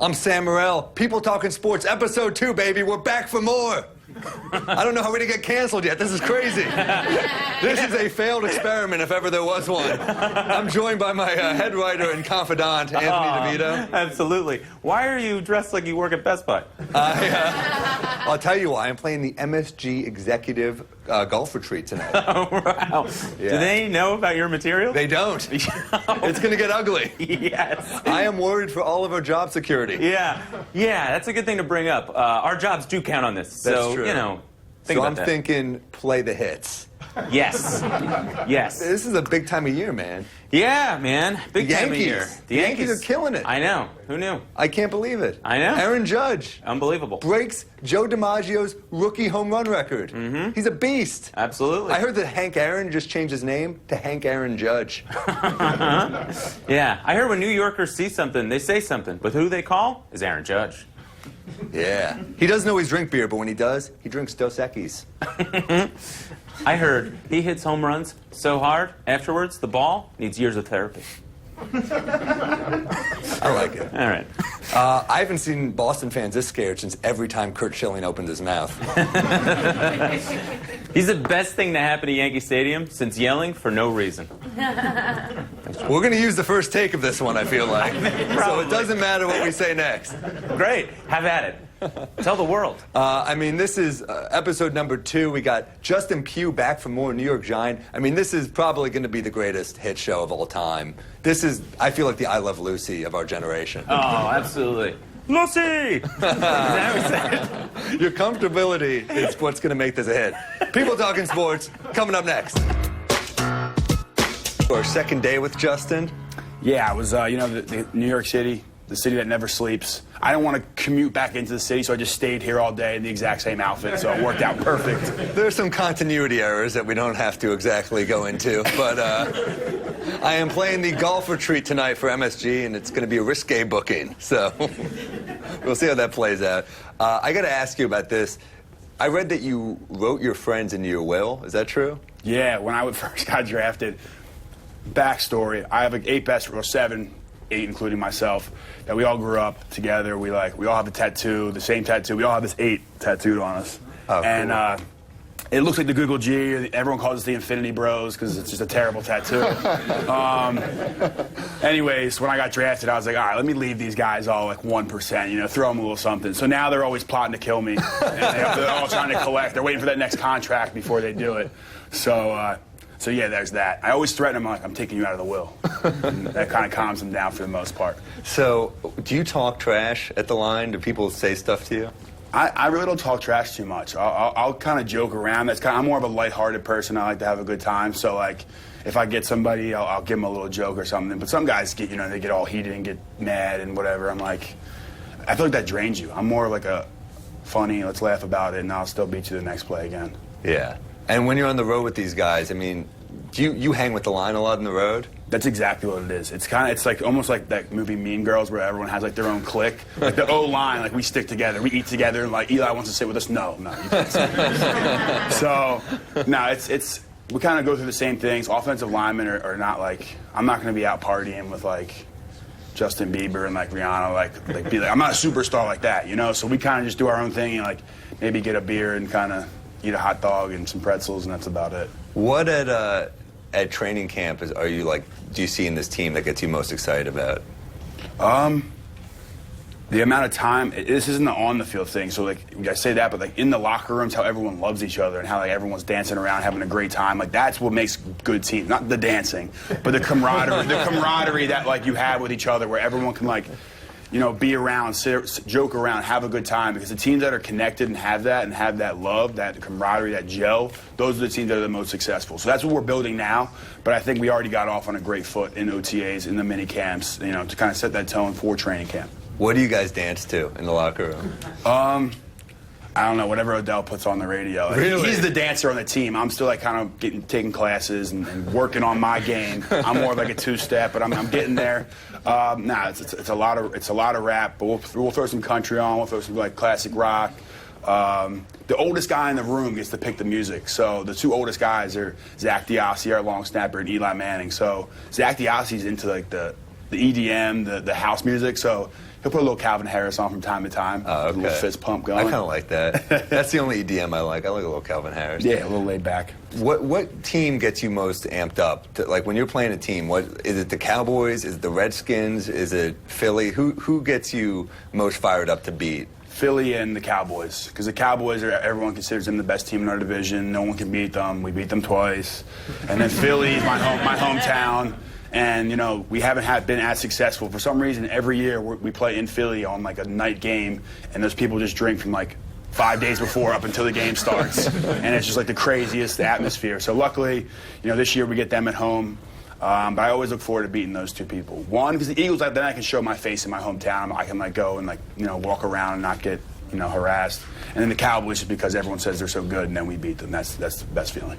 I'm Sam Morrell. People Talking Sports, episode 2, baby. We're back for more. I don't know how we didn't get canceled yet. This is crazy. This is a failed experiment, if ever there was one. I'm joined by my head writer and confidant, Anthony DeVito. Absolutely. Why are you dressed like you work at Best Buy? I'll tell you why. I'm playing the MSG Executive Golf Retreat tonight. Oh, wow. Yeah. Do they know about your material? They don't. It's going to get ugly. Yes. I am worried for all of our job security. Yeah, that's a good thing to bring up. Our jobs do count on this. That's so, true. you know, think So about I'm that. thinking play the hits. Yes. Yes. This is a big time of year, man. Yeah, man. Big The time of Yankees. year. The Yankees are killing it. I know. Who knew? I can't believe it. I know. Aaron Judge Unbelievable. breaks Joe DiMaggio's rookie home run record. Mm-hmm. He's a beast. Absolutely. I heard that Hank Aaron just changed his name to Hank Aaron Judge. Yeah. I heard when New Yorkers see something, they say something. But who they call is Aaron Judge. Yeah. He doesn't always drink beer, but when he does, he drinks Dos Equis. I heard he hits home runs so hard, afterwards, the ball needs years of therapy. I like it. All right. I haven't seen Boston fans this scared since every time Curt Schilling opened his mouth. He's the best thing to happen to Yankee Stadium since yelling for no reason. We're going to use the first take of this one, I feel like. So it doesn't matter what we say next. Great. Have at it. Tell the world. I mean, this is episode number 2. We got Justin Pugh back for more New York Giant. I mean, this is probably going to be the greatest hit show of all time. This is, I feel like, the I Love Lucy of our generation. Oh, absolutely. Lucy! Is that what we said? Your comfortability is what's going to make this a hit. People Talking Sports, coming up next. Our second day with Justin. Yeah, it was, the New York City, the city that never sleeps. I didn't want to commute back into the city, so I just stayed here all day in the exact same outfit, so it worked out perfect. There's some continuity errors that we don't have to exactly go into, but I am playing the golf retreat tonight for MSG, and it's going to be a risque booking, so we'll see how that plays out. I got to ask you about this. I read that you wrote your friends into your will. Is that true? Yeah, when I first got drafted, backstory, I have 8 best, or 7, 8 including myself, that we all grew up together. We all have a tattoo, the same tattoo. We all have this 8 tattooed on us. Oh, and cool. It looks like the Google G. Everyone calls us the Infinity Bros because it's just a terrible tattoo. Anyways, when I got drafted, I was like, all right, let me leave these guys all like 1%, throw them a little something. So now they're always plotting to kill me. And they're all trying to collect. They're waiting for that next contract before they do it. So yeah, there's that. I always threaten them, like, I'm taking you out of the will. And that kind of calms them down for the most part. So, do you talk trash at the line? Do people say stuff to you? I really don't talk trash too much. I'll kind of joke around. I'm more of a lighthearted person. I like to have a good time. So, like, if I get somebody, I'll give them a little joke or something. But some guys get, they get all heated and get mad and whatever. I'm like, I feel like that drains you. I'm more like a funny, let's laugh about it, and I'll still beat you the next play again. Yeah. And when you're on the road with these guys, I mean, do you hang with the line a lot on the road? That's exactly what it is. It's like almost like that movie Mean Girls, where everyone has like their own clique. Like the O-line, like we stick together, we eat together. And like Eli wants to sit with us. No, you can't sit. So, no, it's we kind of go through the same things. Offensive linemen are not like, I'm not going to be out partying with like Justin Bieber and like Rihanna, be like, I'm not a superstar like that, So we kind of just do our own thing and like maybe get a beer and kind of eat a hot dog and some pretzels, and that's about it. What at training camp are you like? Do you see in this team that gets you most excited about? The amount of time. This isn't the on the field thing, so like I say that, but like in the locker rooms, how everyone loves each other and how like everyone's dancing around, having a great time. Like that's what makes good teams. Not the dancing, but the camaraderie. The camaraderie that like you have with each other, where everyone can like, be around, joke around, have a good time. Because the teams that are connected and have that love, that camaraderie, that gel, those are the teams that are the most successful. So that's what we're building now. But I think we already got off on a great foot in OTAs, in the mini camps, to kind of set that tone for training camp. What do you guys dance to in the locker room? I don't know, whatever Odell puts on the radio. Like, really? He's the dancer on the team. I'm still like kind of taking classes and working on my game. I'm more of like a 2-step, but I'm getting there. It's a lot of rap, but we'll throw some country on. We'll throw some like classic rock. The oldest guy in the room gets to pick the music. So the 2 oldest guys are Zach DiOssi, our long snapper, and Eli Manning. So Zach DiOssi's into like the EDM, the house music. So He'll put a little Calvin Harris on from time to time. Oh, A little okay. fist pump I going. kind of like that. That's the only EDM I like. I like a little Calvin Harris. Yeah, a little laid back. What team gets you most amped up? Like when you're playing a team, what is it? The Cowboys? Is it the Redskins? Is it Philly? Who gets you most fired up to beat? Philly and the Cowboys, because the Cowboys everyone considers them the best team in our division. No one can beat them. We beat them twice. And then Philly is my hometown, and you know we haven't been as successful for some reason. Every year we play in Philly on like a night game, and those people just drink from like 5 days before up until the game starts, and it's just like the craziest atmosphere. So luckily, you know, this year we get them at home. But I always look forward to beating those two people. One, because the Eagles, then I can show my face in my hometown. I can like go and like walk around and not get harassed. And then the Cowboys, just because everyone says they're so good, and then we beat them. That's the best feeling.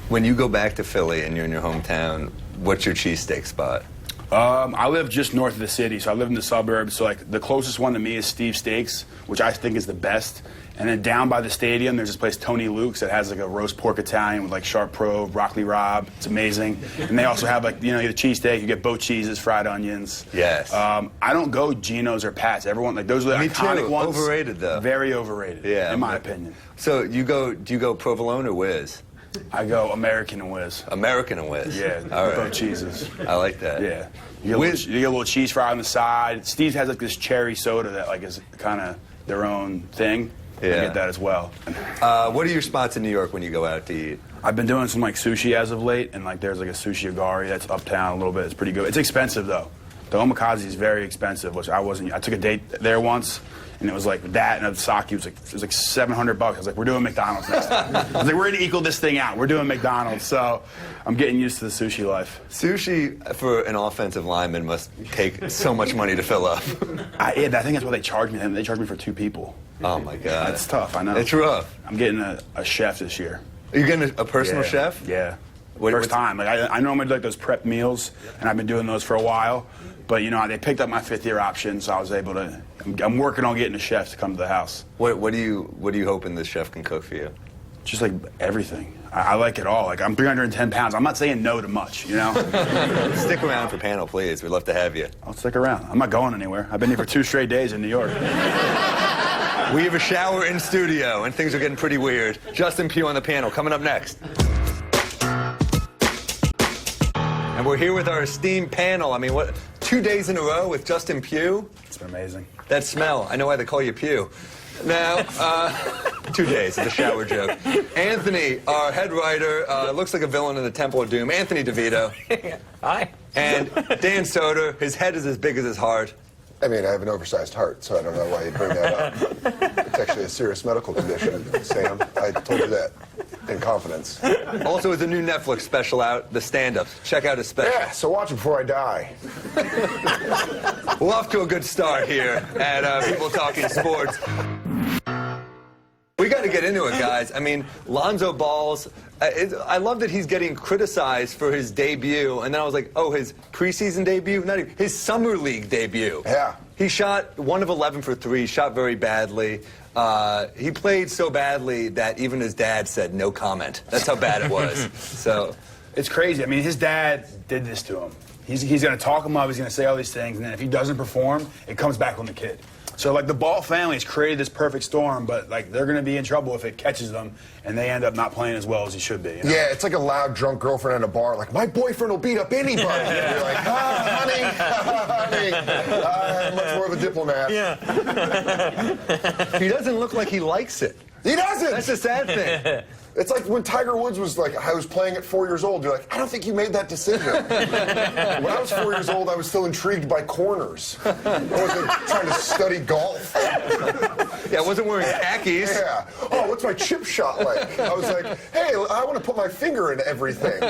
When you go back to Philly and you're in your hometown, what's your cheesesteak spot? I live just north of the city, so I live in the suburbs. So like the closest one to me is Steve Steaks, which I think is the best. And then down by the stadium, there's this place, Tony Luke's, that has like a roast pork Italian with like sharp prove, broccoli rabe. It's amazing. And they also have like, you get a cheesesteak, you get both cheeses, fried onions. Yes. I don't go Geno's or Pat's. Everyone, like those are the Me iconic too. ones. Overrated though. Very overrated, Yeah, in my opinion. So do you go provolone or whiz? I go American and Whiz. American and whiz. Yeah, All right. both cheeses. I like that. Yeah. You get a little cheese fry on the side. Steve has like this cherry soda that like is kind of their own thing. Yeah. I get that as well. What are your spots in New York when you go out to eat? I've been doing some like sushi as of late, and like there's like a sushi agari that's uptown a little bit. It's pretty good. It's expensive though. The omakase is very expensive, which I wasn't. I took a date there once, and it was like that and a sake. It was like $700. I was like, we're doing McDonald's next time. I was like, we're gonna equal this thing out. We're doing McDonald's. So I'm getting used to the sushi life. Sushi for an offensive lineman must take so much money to fill up. I think that's what they charge me. They charge me for 2 people. Oh my God. That's tough. I know. It's rough. I'm getting a chef this year. Are you getting a personal Yeah. chef? Yeah. What- First time. Like I normally do like those prep meals, and I've been doing those for a while. But they picked up my 5th-year option, so I was able to. I'm working on getting a chef to come to the house. What do you hoping this chef can cook for you? Just like everything. I like it all. Like I'm 310 pounds. I'm not saying no to much. Stick around for panel, please. We'd love to have you. I'll stick around. I'm not going anywhere. I've been here for 2 straight days in New York. We have a shower in studio, and things are getting pretty weird. Justin Pugh on the panel, coming up next. And we're here with our esteemed panel. I mean, 2 days in a row with Justin Pugh? It's been amazing. That smell. I know why they call you Pugh. Now, 2 days. It's a shower joke. Anthony, our head writer, looks like a villain in the Temple of Doom. Anthony DeVito. Hi. And Dan Soder. His head is as big as his heart. I mean, I have an oversized heart, so I don't know why you'd bring that up. It's actually a serious medical condition, Sam. I told you that in confidence. Also, there's a new Netflix special out, The Stand-Ups. Check out his special. Yeah, so watch it before I die. We're off to a good start here at People Talking Sports. We got to get into it, guys. I mean, Lonzo Ball's. I love that he's getting criticized for his debut, and then I was like, oh, his preseason debut? Not even, his summer league debut. Yeah. He shot 1 of 11 for 3, shot very badly. He played so badly that even his dad said no comment. That's how bad it was. So It's crazy. I mean, his dad did this to him. He's going to talk him up. He's going to say all these things, and then if he doesn't perform, it comes back on the kid. So, like, the Ball family has created this perfect storm, but, like, they're going to be in trouble if it catches them, and they end up not playing as well as he should be. Yeah, it's like a loud, drunk girlfriend at a bar. Like, my boyfriend will beat up anybody. And you're like, honey, I'm much more of a diplomat. he doesn't look like he likes it. He doesn't. That's the sad thing. It's like when Tiger Woods was like, I was playing at 4 years old. You're like, I don't think you made that decision. When I was 4 years old, I was still intrigued by corners. I wasn't trying to study golf. Yeah, I wasn't wearing khakis. Yeah. Oh, what's my chip shot like? I was like, hey, I want to put my finger in everything.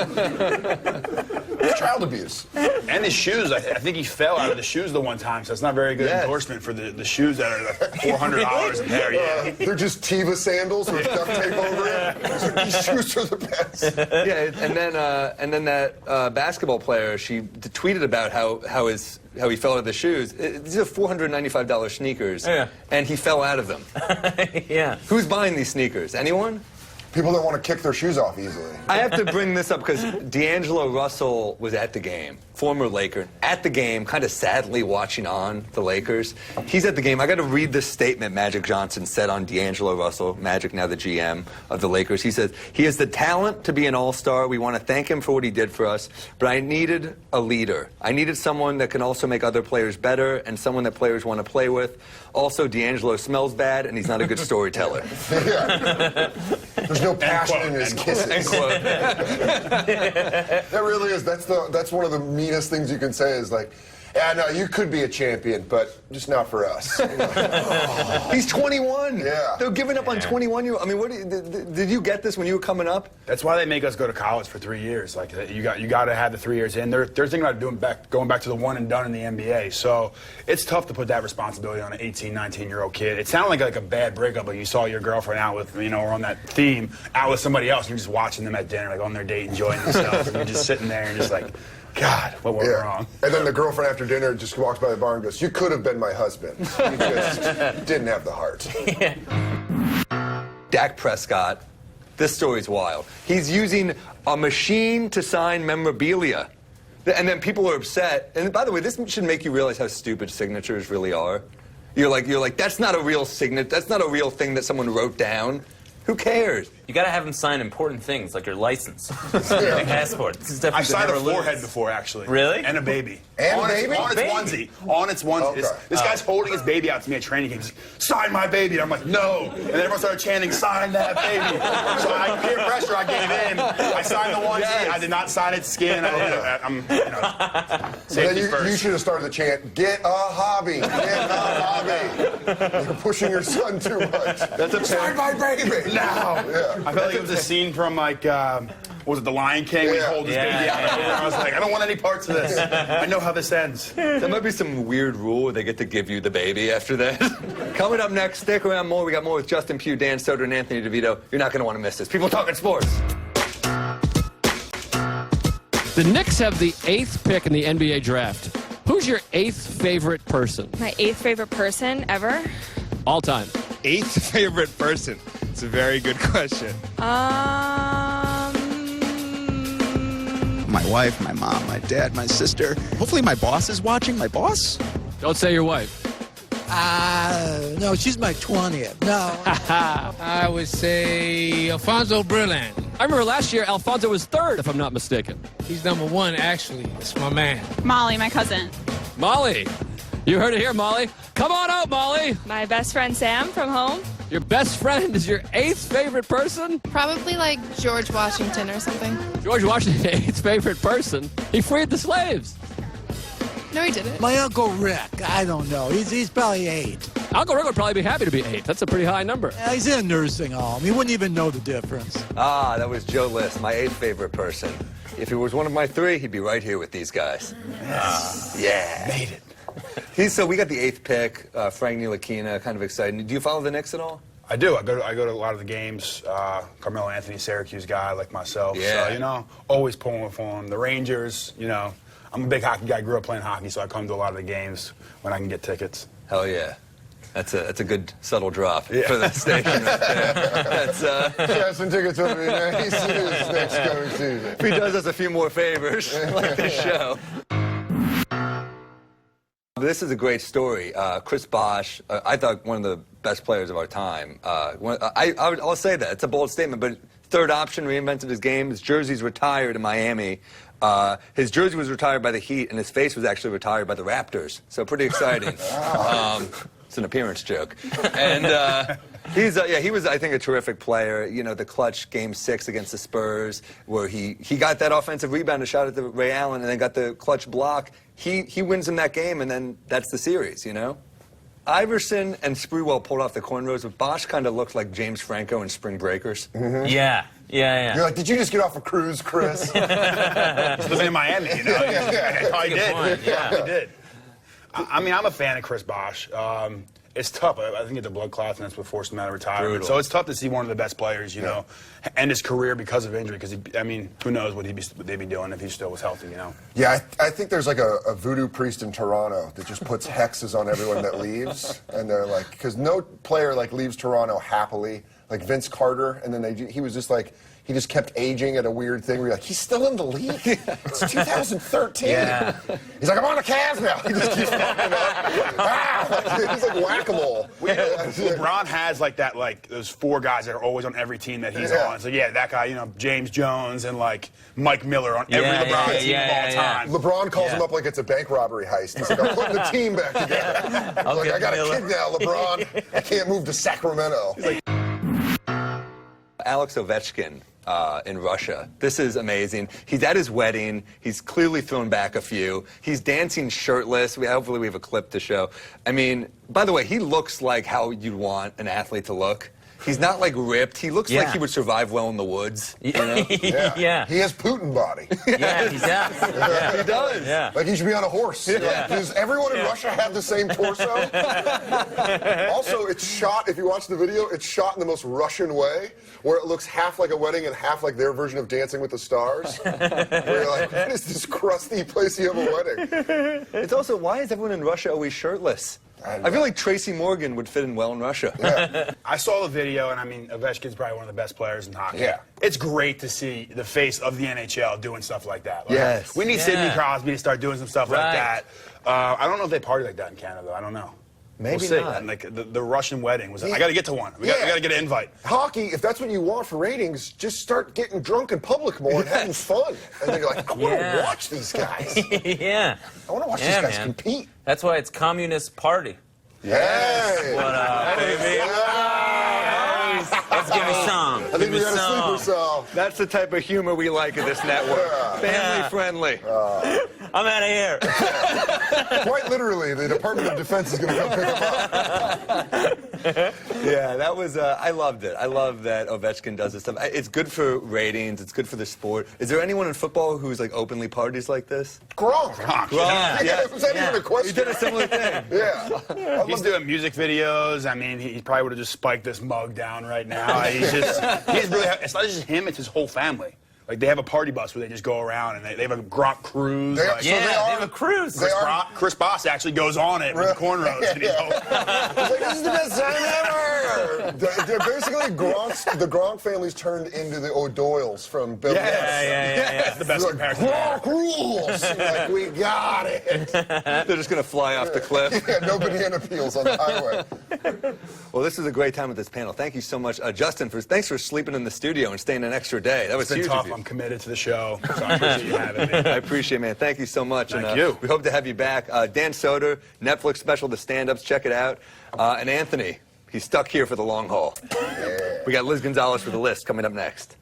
It's child abuse. And his shoes, I think he fell out of the shoes the one time, so it's not very good Yes. endorsement for the shoes that are like $400 a pair. Yeah. They're just Teva sandals with duct tape over it. These shoes are the best. Yeah, and then that basketball player, she tweeted about how he fell out of the shoes. These are $495 sneakers, Yeah. and he fell out of them. Yeah. Who's buying these sneakers? Anyone? People don't want to kick their shoes off easily. I have to bring this up because D'Angelo Russell was at the game. former Laker, at the game, kind of sadly watching on the Lakers. He's at the game. I got to read this statement Magic Johnson said on D'Angelo Russell, Magic now the GM of the Lakers. He says, "He has the talent to be an all-star. We want to thank him for what he did for us, but I needed a leader. I needed someone that can also make other players better and someone that players want to play with. Also, D'Angelo smells bad, and he's not a good storyteller." Yeah. There's no passion in his kisses. End quote. That really is. That's one of the meanest things you can say is like, yeah, no, you could be a champion, but just not for us. He's 21. Yeah. They're giving up on 21-year-old. I mean, did you get this when you were coming up? That's why they make us go to college for 3 years. Like you got to have the 3 years in. They're thinking about going back to the one and done in the NBA. So it's tough to put that responsibility on an 18, 19-year-old kid. It sounded like a bad breakup. Like you saw your girlfriend out with, or on that theme, out with somebody else. And you're just watching them at dinner, like on their date, enjoying themselves. And you're just sitting there and just like, God, what went wrong? And then the girlfriend after dinner just walks by the bar and goes, "You could have been my husband. You just didn't have the heart." Dak Prescott, this story's wild. He's using a machine to sign memorabilia. And then people are upset. And by the way, this should make you realize how stupid signatures really are. You're like, that's not a real signature. That's not a real thing that someone wrote down. Who cares? You got to have him sign important things like your license, your passport. This is definitely I've signed a never lose. forehead before, actually. Really? And a baby. And on baby? On its Baby. onesie. On its onesie. Okay. This guy's holding his baby out to me at training games. "Sign my baby." And I'm like, "No." And then everyone started chanting, "Sign that baby." So I peer pressure, I gave in. I signed the onesie. Yes. I did not sign its skin. I'm And safety then you first. should have started the chant, "Get a hobby, get a hobby." You're pushing your son too much. That's a Sign my baby. Now. Yeah. I felt like it was a scene from what was it, The Lion King, when he Yeah. holds his baby out. I was like, I don't want any parts of this. I know how this ends. There might be some weird rule where they get to give you the baby after that. Coming up next, stick around more. We got more with Justin Pugh, Dan Soder, and Anthony DeVito. You're not going to want to miss this. People talking sports. The Knicks have the 8th pick in the NBA draft. Who's your 8th favorite person My 8th favorite person ever? all time? 8th favorite person? It's a very good question. My wife, my mom, my dad, my sister. Hopefully my boss is watching. My boss? Don't say your wife. No, she's my 20th. No. I would say Alfonso Brillant. I remember last year Alfonso was 3rd, if I'm not mistaken. He's number 1, actually. It's my man. Molly, my cousin. Molly. You heard it here, Molly. Come on out, Molly. My best friend Sam from home. Your best friend is your 8th favorite person? Probably like George Washington or something. George Washington, 8th favorite person. He freed the slaves. No, he didn't. My Uncle Rick. I don't know. He's probably 8. Uncle Rick would probably be happy to be 8th. That's a pretty high number. He's in a nursing home. He wouldn't even know the difference. Ah, that was Joe List, my 8th favorite person. If he was one of my 3, he'd be right here with these guys. Yeah. Made it. So we got the 8th pick, Frank Ntilikina, kind of exciting. Do you follow the Knicks at all? I do. I go to a lot of the games. Carmelo Anthony, Syracuse guy like myself. Yeah. So, always pulling for him. The Rangers, I'm a big hockey guy. Grew up playing hockey, so I come to a lot of the games when I can get tickets. Hell yeah. That's a good subtle drop for Yeah. the station right there. That's, Yeah, some tickets will be nice next coming season. if he does us a few more favors, like this show. This is a great story. Chris Bosh, I thought one of the best players of our time. I'll say that. It's a bold statement, but 3rd option, reinvented his game. His jersey's retired in Miami. His jersey was retired by the Heat, and his face was actually retired by the Raptors. So pretty exciting. It's an appearance joke. And he was, I think, a terrific player. The clutch Game 6 against the Spurs, where he got that offensive rebound, a shot at the Ray Allen, and then got the clutch block. He wins in that game, and then that's the series, Iverson and Sprewell pulled off the cornrows, but Bosh kind of looked like James Franco in Spring Breakers. Yeah. You're like, did you just get off a cruise, Chris? Living in Miami, I did. point, yeah. I did. I'm a fan of Chris Bosh. It's tough. I think it's a blood clot, and that's what forced him out of retirement. Brutal. So it's tough to see one of the best players, end his career because of injury. Because who knows what they'd be doing if he still was healthy, Yeah, I think there's like a voodoo priest in Toronto that just puts hexes on everyone that leaves, and they're like, because no player leaves Toronto happily. like Vince Carter, and then he was just like, he just kept aging at a weird thing where you're like, he's still in the league? It's 2013. Yeah. He's like, I'm on the Cavs now. He just keeps fucking up. He's like whack-a-mole. LeBron has like that, like those 4 guys that are always on every team that he's on. So yeah, that guy, you know, James Jones and like Mike Miller on every LeBron team of all time. LeBron calls him up like it's a bank robbery heist. He's like, I'm putting the team back together. He's like, I got a kid now, LeBron. I can't move to Sacramento. Alex Ovechkin in Russia. This is amazing. He's at his wedding. He's clearly thrown back a few. He's dancing shirtless. Hopefully we have a clip to show. I mean, by the way, he looks like how you'd want an athlete to look. He's not like ripped. He looks like he would survive well in the woods. You know? Yeah. He has Putin body. Yeah, he does. Yeah. He does. Yeah. Like he should be on a horse. Yeah. Like, does everyone in Russia have the same torso? Also, it's shot, if you watch the video, it's shot in the most Russian way, where it looks half like a wedding and half like their version of Dancing with the Stars. Where you're like, what is this crusty place you have a wedding? It's also, why is everyone in Russia always shirtless? I feel like Tracy Morgan would fit in well in Russia. Yeah. I saw the video, and I mean, Ovechkin's probably one of the best players in hockey. Yeah. It's great to see the face of the NHL doing stuff like that. Like, Yes. we need Sidney Crosby to start doing some stuff like Right. that. I don't know if they party like that in Canada, though. I don't know. Maybe we'll see. not. And like the Russian wedding was. I got to get to one. We got to get an invite. Hockey, if that's what you want for ratings, just start getting drunk in public more and having fun. And then you're like, I want to watch these guys. Yeah. I want to watch these guys compete. That's why it's Communist Party. Hey. What up, baby? Let's give me some. I think we got a sleeper cell. That's the type of humor we like at this network. Family friendly. I'm out of here. Quite literally, the Department of Defense is going to come pick him up. Yeah, that was, I loved it. I love that Ovechkin does this stuff. It's good for ratings. It's good for the sport. Is there anyone in football who's like openly parties like this? Gronk. Yeah. Was that even a question? He did a similar thing. Yeah. He's doing music videos. I mean, he probably would have just spiked this mug down right now. He's really, it's not just him, it's his whole family. Like, they have a party bus where they just go around, and they have a Gronk cruise. They have a cruise. Chris Boss actually goes on it with the cornrows. And he's like, this is the best time ever! They're basically the Gronk family's turned into the O'Doyles from Bill. Yeah. That's the best comparison. Gronk rules! Like, we got it! They're just going to fly off the cliff. Yeah, no banana peels on the highway. Well, this is a great time with this panel. Thank you so much. Justin, thanks for sleeping in the studio and staying an extra day. That was It's been huge tough. of you. I'm committed to the show, so I appreciate you having me. I appreciate it, man. Thank you so much. Thank you. We hope to have you back. Dan Soder, Netflix special, The Stand-Ups. Check it out. And Anthony, he's stuck here for the long haul. We got Liz Gonzalez for the list coming up next.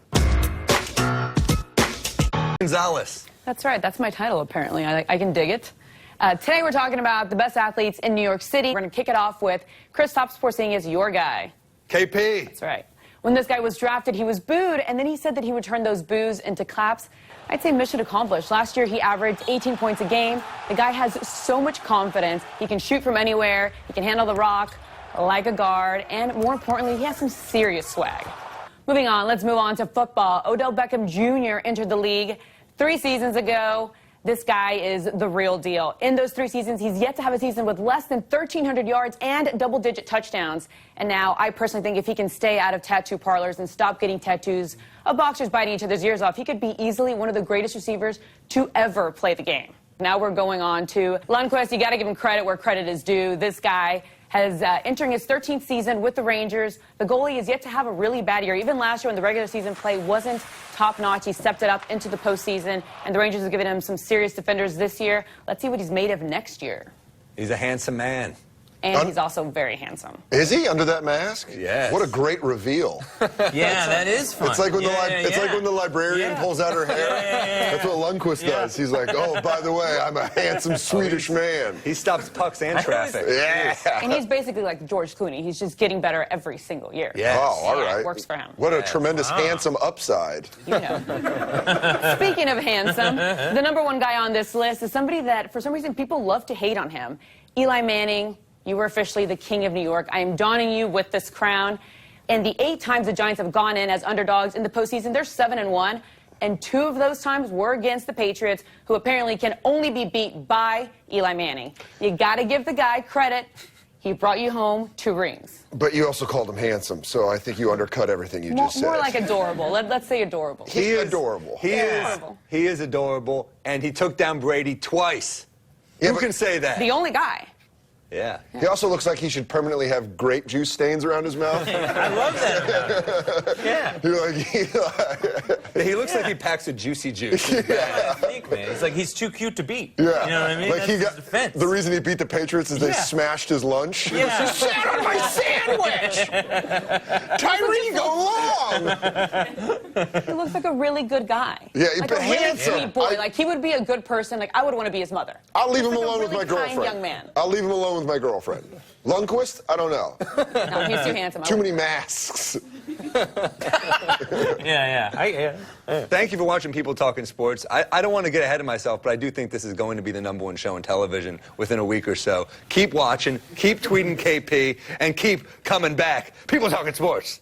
Gonzalez. That's right. That's my title, apparently. I can dig it. Today we're talking about the best athletes in New York City. We're going to kick it off with Kristaps Porzingis, your guy. KP. That's right. When this guy was drafted, he was booed, and then he said that he would turn those boos into claps. I'd say mission accomplished. Last year, he averaged 18 points a game. The guy has so much confidence. He can shoot from anywhere. He can handle the rock like a guard. And more importantly, he has some serious swag. Moving on, let's move on to football. Odell Beckham Jr. entered the league 3 seasons ago. This guy is the real deal. In those 3 seasons, he's yet to have a season with less than 1,300 yards and double-digit touchdowns. And now, I personally think if he can stay out of tattoo parlors and stop getting tattoos of boxers biting each other's ears off, he could be easily one of the greatest receivers to ever play the game. Now we're going on to Lundqvist. You got to give him credit where credit is due. This guy has entering his 13th season with the Rangers. The goalie is yet to have a really bad year. Even last year when the regular season play wasn't top-notch, he stepped it up into the postseason, and the Rangers have given him some serious defenders this year. Let's see what he's made of next year. He's a handsome man. And he's also very handsome. Is he under that mask? Yes. What a great reveal. Yeah, that is fun. It's like when the librarian pulls out her hair. That's what Lundqvist does. He's like, oh, by the way, I'm a handsome Swedish man. He stops pucks and traffic. Yeah. And he's basically like George Clooney. He's just getting better every single year. Yes. Oh, all right. It works for him. What a tremendous handsome upside. You know. Speaking of handsome, the #1 guy on this list is somebody that, for some reason, people love to hate on him. Eli Manning. You were officially the king of New York. I am donning you with this crown. And the 8 times the Giants have gone in as underdogs in the postseason, they're 7-1. And 2 of those times were against the Patriots, who apparently can only be beat by Eli Manning. You got to give the guy credit. He brought you home 2 rings. But you also called him handsome, so I think you undercut everything you just said. More like adorable. Let's say adorable. He is adorable. He is adorable, and he took down Brady twice. Yeah, Who can say that? The only guy. Yeah. He also looks like he should permanently have grape juice stains around his mouth. I love that. Yeah. He looks like he packs a juicy juice. I think, man. It's like he's too cute to beat. Yeah. You know what I mean? Like That's he his got defense. the reason he beat the Patriots is they smashed his lunch. Yeah. He sat on my sandwich. Tyree, go long. He looks like a really good guy. Yeah, like but a really handsome. sweet boy. Like he would be a good person. Like I would want to be his mother. I'll leave Just him like a alone with really my kind girlfriend. young man. I'll leave him alone with my girlfriend. Lundqvist? I don't know. No, he's too handsome. Too many masks. Yeah. Thank you for watching People Talking Sports. I don't want to get ahead of myself, but I do think this is going to be the #1 show on television within a week or so. Keep watching, keep tweeting KP, and keep coming back. People Talking Sports.